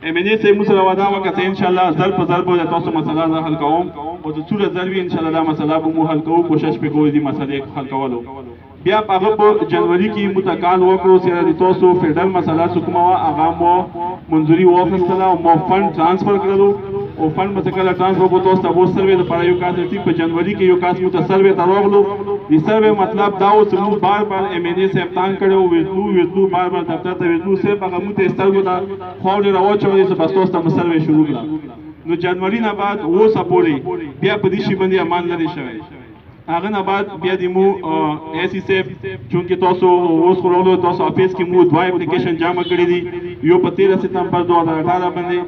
امنه سه موږ سره وعده وکړه چې ان شاء الله ضرب په ضرب د تاسو مسله زه حل کوم او د څوره ضرب ان شاء الله دا مسله به مو حل کوو کوشش به کوو دې مسلې حل کولو بیا هغه په جنوري کې متکال وکړو چې د تاسو فیډرل مسله کومه هغه مو منځوري واخیستله او مو فند ترانسفر کړلو او فند به کله ترانسفر کو تاسو ته سروې د پاره یو کار ترتیب په جنوري کې یو کار مو ته سروې ته راغلو د سروې مطلب دا و چې مو بار بار ام ان ای صاحب تان کړو ویزلو بار بار دفتر ته ویزلو صاحب هغه مو ته سترګو ته خاورې راوچولې چې بس تاسو ته سروې شروع کړه نو جنوري نه بعد و سپوري بیا په دې شی باندې امان لري شوی هغه نه بعد بیا د مو ایسی صاحب چونکه تاسو اوس خورولو تاسو افیس کې مو دوه اپلیکیشن جمع کړی دي یو په 13 ستمبر 2018 باندې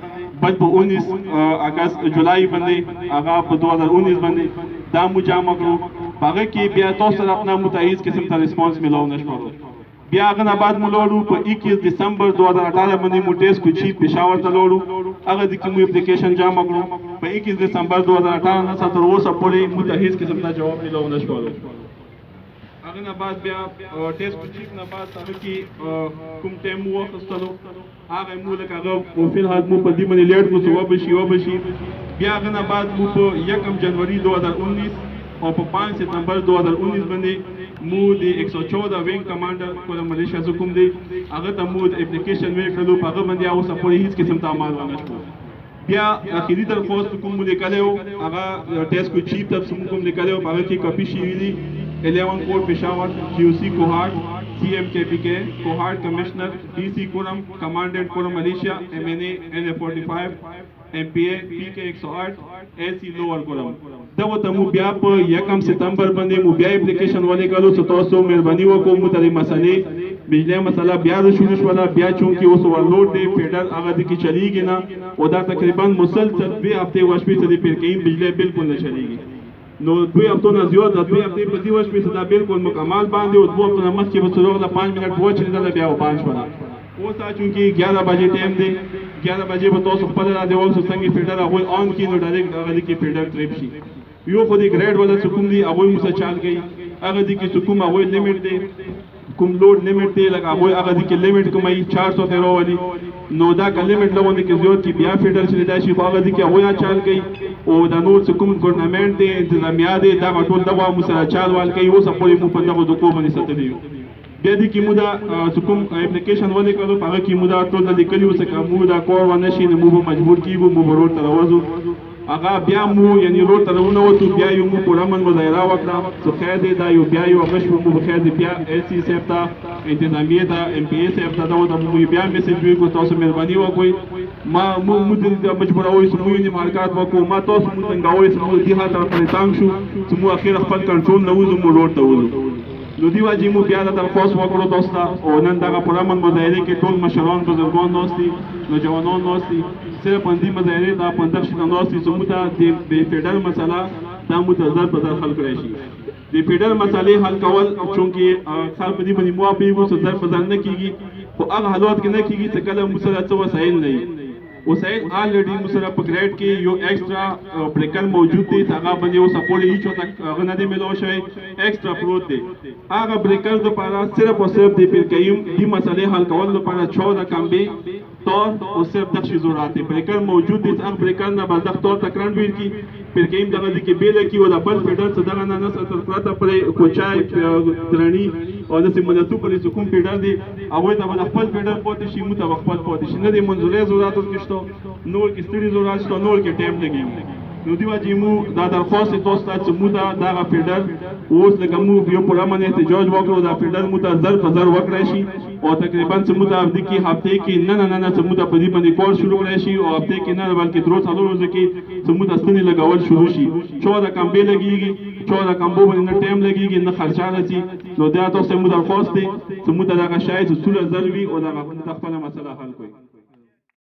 بل په 19 اگست جولای باندې هغه په 2019 باندې دا مو جمع کړو هغه کې بیا تاسو سره خپل متعهد قسم ته ریسپانس ملو نشو بیا هغه نه بعد مو لوړو په 21 دسمبر 2018 باندې مو ټیسټ کوچی پېښور ته لوړو هغه د کوم اپلیکیشن جمع کړو په 21 دسمبر 2018 نه تر اوسه پورې متعهد قسم ته جواب ملو نشو هغه نه بعد بیا ټیسټ کوچی نه بعد هغه کې کوم ټیم واخستلو هغه مو لکه هغه په فلحال مو په دې باندې لیټ کو و بشي بیا هغه نه بعد مو په 1 جنوري 2019 او په 5 ستمبر 2019 باندې مو د 114 وینګ کمانډر کولم ملیشیا حکم دی هغه ته مو د اپلیکیشن ویل کړو په هغه باندې اوسه پورې هیڅ قسم ته عمل ونه شو بیا اخیری درخواست کوم لیکلو هغه ټیسټ کو چیف ته کوم لیکلو هغه کې کاپی شوی دی 11 کوډ پېښور QC کوهارت CMKPK کوهارت کمشنر DC کورم کمانډنٹ کورم ملیشیا MNA NA45 MPA PK 108 AC لوور کورم دا وته مو بیا په 1 ستمبر باندې مو بیا اپلیکیشن ولې کولو چې تاسو مهرباني وکړو مو ته مسلې بجلی مسله بیا شروع شوه بیا چونکی اوس ورلوډ دی فیډرل هغه د کی چلیږي نه او دا تقریبا مسلسل 2 هفته وشپې ته دی پرکین بجلی بالکل نه چلیږي نو 2 هفتو نه زیات 2 هفته په دې وشپې ته دا بالکل مکمل باندې او 2 هفتو نه مخکې به څلور د 5 منټ وچې دا بیا و 5 ولا اوس چونکی 11 بجې ټایم دی 11 بجې به تاسو خپل را دی ول څنګه فیډر هغه آن کی نو ډایرکټ هغه د کی فیډر ټریپ شي یو خو دی ګریډ ولا څکوم دی هغه مو څه چال گئی هغه دی کی څکوم هغه لیمټ دی کوم لوډ لیمټ دی لکه هغه د کې لیمټ کومای 413 والی نو دا که لیمټ لوند کې زیات کی بیا فیډر چې دا شي هغه د کې هغه چال گئی او دا نور کوم ګورنمنت دی انتظامیه دی دا ټول دغه مسله چال وال کوي اوس په مو په دغه د کومه ستدي بیا د کې مو دا کوم اپلیکیشن ولې کړو هغه کې مو دا ټول د لیکلو څخه مو دا کور ونه شي نو مو مجبور کیږو مو ورور تر وځو هغه بیا مو یعنی روډ ته ونه وته بیا یو مو پرمن مظاهره وکړه څه خیر دی دا یو بیا یو غش مو بخیر دی بیا AC صاحب ته انتظامیه ته MPA صاحب ته دا مو بیا میسج وی کو تاسو مهرباني وکړئ ما مو د مجبوروي سمو یې مارکات وکړو ما تاسو مو څنګه وای سمو دی هاته پر تانګ شو سمو اخر خپل کنټرول نه وځو مو روډ ته وځو نو دی واجی مو بیا د درخواست وکړو تاسو او نن دغه پرمن مظاهره کې ټول مشران بزرګان نوستي نوجوانان نوستي صرف اندی مظاهره دا 15 شنه نوستي سمو ته د فیډرل مسله دا متضرر په حل کړی شي د فیډرل مسلې حل کول چونکه خلک دې باندې موافقو څه ځر په ځان نه کیږي خو هغه حالات کې نه کیږي چې کله مسله څه وسایل نه وسایل آلریډي مسره په ګریډ کې یو ایکسترا بریکر موجود دی هغه باندې او سپورټ هیڅ وخت هغه نه دی ملو شوی ایکسترا پروت دی هغه بریکر د لپاره صرف او صرف دی پرکیم دی مسلې حل کول لپاره 14 کمبي طور او صرف د شي ضرورت بریکر موجود دی هغه بریکر نه بل د طور تکران ویل کی پرکیم دغه د کې بیل کی ولا بل فیډر څه دغه نه نس تر پراته پرې کوچای درنی او د سیمونتو پرې کوم فیډر دی هغه ته خپل فیډر پاتې شي مو ته خپل پاتې شي نه دی منځوري ضرورت ورکشته نور کې ستړي ضرورت شته نور کې ټایم لګي نو دی واجی مو دا درخواست تاسو ته چې مو دا فیډر اوس لکه مو یو پرمن احتجاج وکړو دا فیډر مو ته زر په زر وکړای شي او تقریبا چې مو ته د کې هفته کې نه چې مو ته په دې باندې کول شروع کړی شي او هفته کې نه بلکې درو څلور ورځې کې چې مو ته ستنې لګول شروع شي 14 کمبې لګیږي 14 کمبو باندې نه ټایم لګیږي نه خرچه راځي نو دا تاسو مو درخواست دی چې مو ته دا شاید څه زر وي او دا خپل مسله حل کړئ